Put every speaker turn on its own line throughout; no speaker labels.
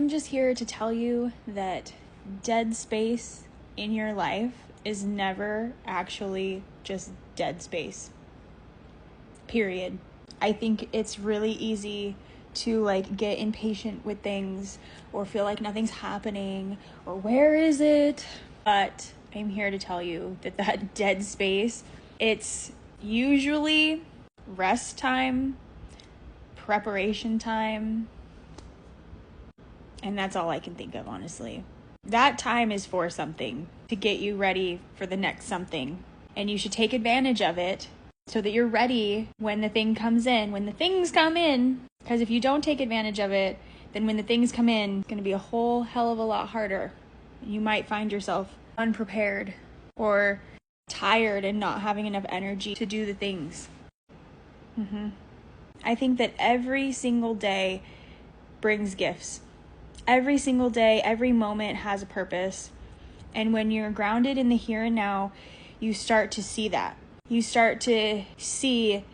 I'm just here to tell you that dead space in your life is never actually just dead space. Period. I think it's really easy to like get impatient with things or feel like nothing's happening or where is it? But I'm here to tell you that dead space, it's usually rest time, preparation time, and that's all I can think of, honestly. That time is for something, to get you ready for the next something. And you should take advantage of it so that you're ready when the thing comes in, when the things come in. Because if you don't take advantage of it, then when the things come in, it's going to be a whole hell of a lot harder. You might find yourself unprepared or tired and not having enough energy to do the things. I think that every single day brings gifts. Every single day, every moment has a purpose. And when you're grounded in the here and now, you start to see that. You start to see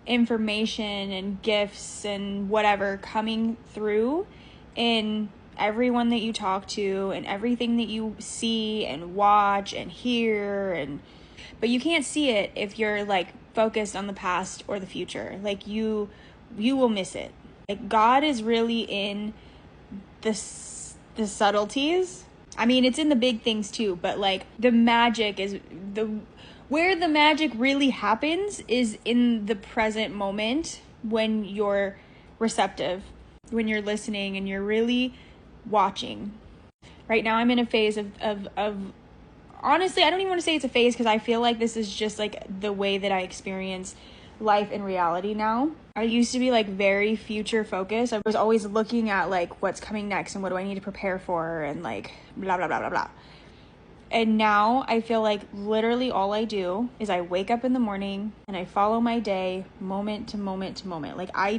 information and gifts and whatever coming through in everyone that you talk to and everything that you see and watch and hear. But you can't see it if you're like focused on the past or the future. Like you will miss it. Like God is really in the subtleties. I mean, it's in the big things too, but like the magic is where the magic really happens is in the present moment when you're receptive, when you're listening and you're really watching. Right now I'm in a phase of honestly, I don't even want to say it's a phase because I feel like this is just like the way that I experience life in reality now. I used to be like very future focused. I was always looking at like what's coming next and what do I need to prepare for and like blah, blah, blah, blah, blah. And now I feel like literally all I do is I wake up in the morning and I follow my day moment to moment to moment. Like I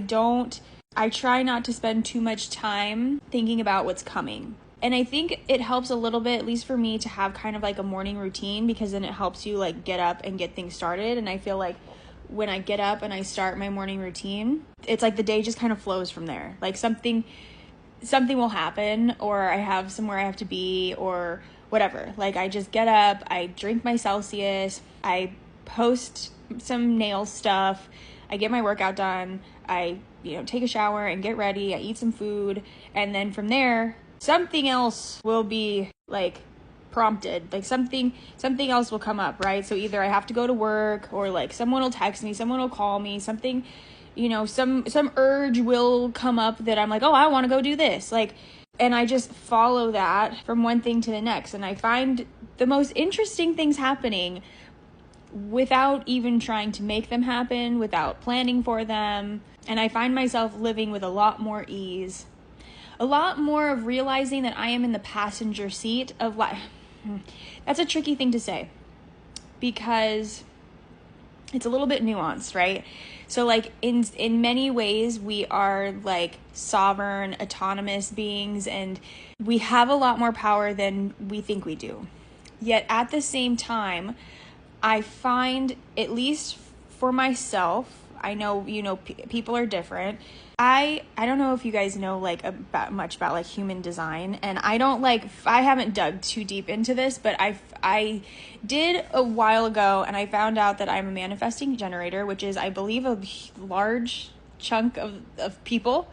try not to spend too much time thinking about what's coming. And I think it helps a little bit, at least for me, to have kind of like a morning routine because then it helps you like get up and get things started. And I feel like when I get up and I start my morning routine, it's like the day just kind of flows from there. Like something will happen or I have somewhere I have to be or whatever. Like I just get up, I drink my Celsius, I post some nail stuff, I get my workout done, I take a shower and get ready, I eat some food, and then from there, something else will be like prompted, like something else will come up, right? So either I have to go to work or like someone will text me, someone will call me, something, some urge will come up that I'm like, oh, I want to go do this. Like, and I just follow that from one thing to the next. And I find the most interesting things happening without even trying to make them happen, without planning for them. And I find myself living with a lot more ease, a lot more of realizing that I am in the passenger seat of life. That's a tricky thing to say because it's a little bit nuanced, right? So like in many ways we are like sovereign, autonomous beings and we have a lot more power than we think we do. Yet at the same time, I find, at least for myself, I know, people are different. I don't know if you guys know like much about like human design, and I haven't dug too deep into this, but I did a while ago, and I found out that I'm a manifesting generator, which is, I believe, a large chunk of people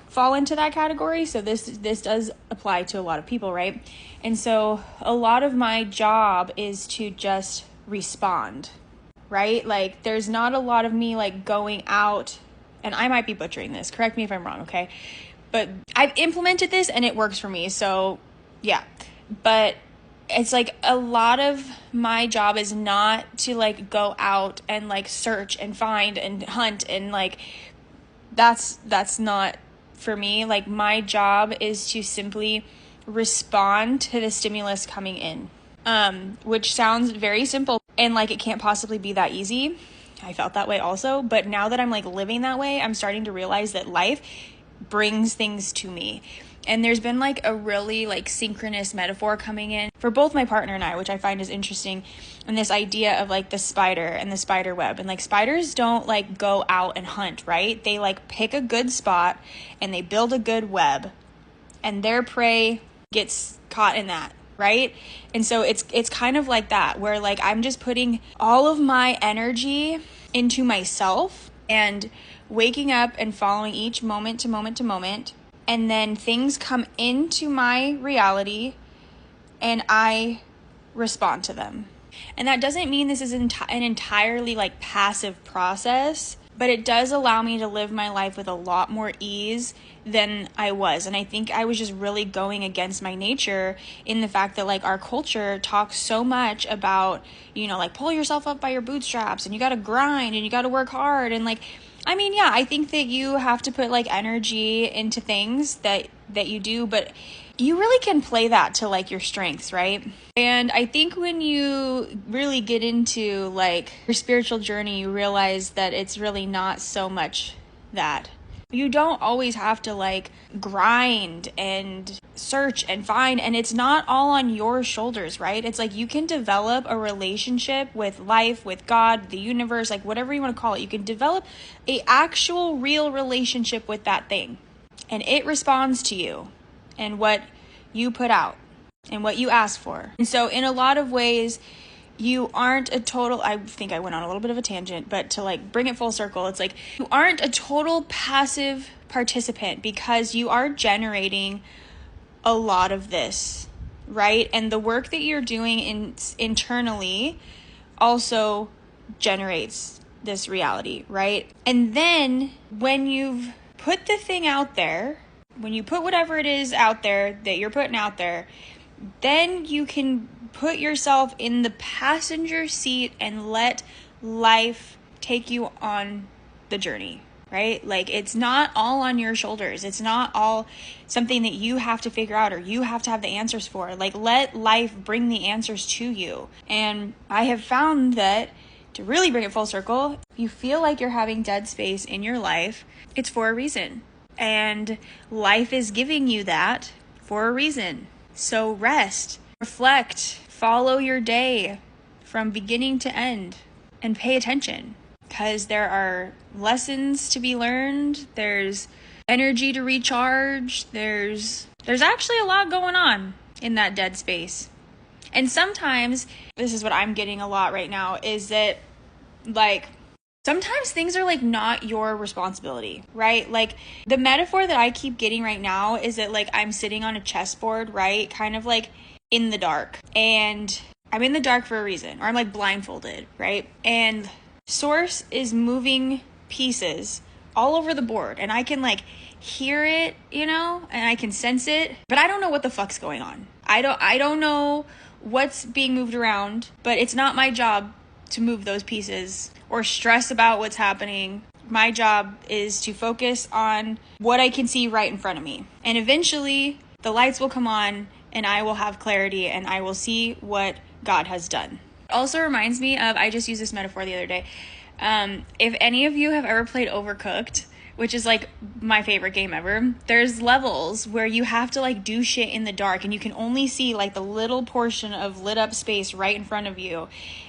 fall into that category. So this does apply to a lot of people, right? And so a lot of my job is to just respond, right? Like there's not a lot of me like going out, and I might be butchering this, correct me if I'm wrong, okay? But I've implemented this and it works for me, so yeah. But it's like a lot of my job is not to like go out and like search and find and hunt and like that's not for me. Like my job is to simply respond to the stimulus coming in, which sounds very simple and like it can't possibly be that easy. I felt that way also, but now that I'm like living that way, I'm starting to realize that life brings things to me. And there's been like a really like synchronous metaphor coming in for both my partner and I, which I find is interesting. And this idea of like the spider and the spider web, and like spiders don't like go out and hunt, right? They like pick a good spot and they build a good web. and their prey gets caught in that, right? And so it's kind of like that, where like I'm just putting all of my energy into myself and waking up and following each moment to moment to moment, and then things come into my reality and I respond to them. And that doesn't mean this is an entirely like passive process, but it does allow me to live my life with a lot more ease than I was. And I think I was just really going against my nature in the fact that like our culture talks so much about, you know, like pull yourself up by your bootstraps and you got to grind and you got to work hard. And like, I mean, yeah, I think that you have to put like energy into things that you do, but you really can play that to like your strengths, right? And I think when you really get into like your spiritual journey, you realize that it's really not so much that. You don't always have to like grind and search and find, and it's not all on your shoulders, right? It's like you can develop a relationship with life, with God, the universe, like whatever you want to call it. You can develop a actual real relationship with that thing, and it responds to you and what you put out and what you ask for. And so in a lot of ways, you aren't a total, I think I went on a little bit of a tangent, but to like bring it full circle, it's like you aren't a total passive participant because you are generating a lot of this, right? And the work that you're doing internally also generates this reality, right? And then when you've put the thing out there, when you put whatever it is out there that you're putting out there, then you can put yourself in the passenger seat and let life take you on the journey, right? Like it's not all on your shoulders. It's not all something that you have to figure out or you have to have the answers for. Like let life bring the answers to you. And I have found that to really bring it full circle, if you feel like you're having dead space in your life, it's for a reason. And life is giving you that for a reason. So rest, reflect, follow your day from beginning to end, and pay attention because there are lessons to be learned. There's energy to recharge. There's actually a lot going on in that dead space. And sometimes, this is what I'm getting a lot right now, is that like sometimes things are like not your responsibility, right? Like the metaphor that I keep getting right now is that like I'm sitting on a chessboard, right? Kind of like in the dark, and I'm in the dark for a reason, or I'm like blindfolded, right? And Source is moving pieces all over the board, and I can like hear it, you know, and I can sense it, but I don't know what the fuck's going on. I don't know what's being moved around, but it's not my job to move those pieces or stress about what's happening. My job is to focus on what I can see right in front of me. And eventually the lights will come on and I will have clarity and I will see what God has done. It also reminds me of, I just used this metaphor the other day. If any of you have ever played Overcooked, which is like my favorite game ever, there's levels where you have to like do shit in the dark and you can only see like the little portion of lit up space right in front of you.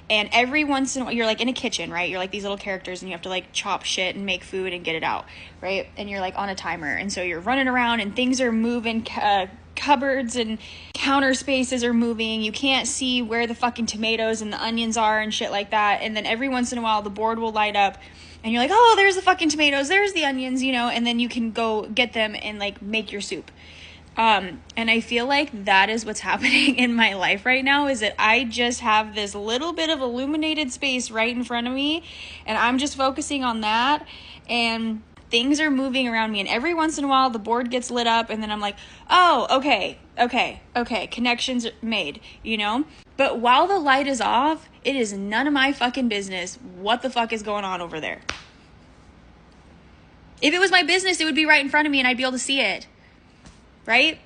And every once in a while, you're like in a kitchen, right? You're like these little characters and you have to like chop shit and make food and get it out, right? And you're like on a timer. And so you're running around and things are moving, cupboards and counter spaces are moving. You can't see where the fucking tomatoes and the onions are and shit like that. And then every once in a while, the board will light up and you're like, oh, there's the fucking tomatoes, there's the onions, you know, and then you can go get them and like make your soup. And I feel like that is what's happening in my life right now, is that I just have this little bit of illuminated space right in front of me and I'm just focusing on that and things are moving around me. And every once in a while the board gets lit up and then I'm like, oh, okay, connections made, you know? But while the light is off, it is none of my fucking business what the fuck is going on over there. If it was my business, it would be right in front of me and I'd be able to see it. Right?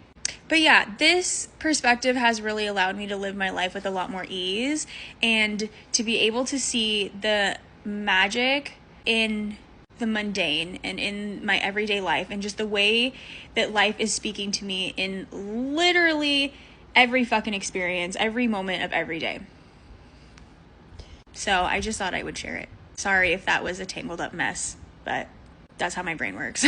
But yeah, this perspective has really allowed me to live my life with a lot more ease and to be able to see the magic in the mundane and in my everyday life and just the way that life is speaking to me in literally every fucking experience, every moment of every day. So I just thought I would share it. Sorry if that was a tangled up mess, but that's how my brain works.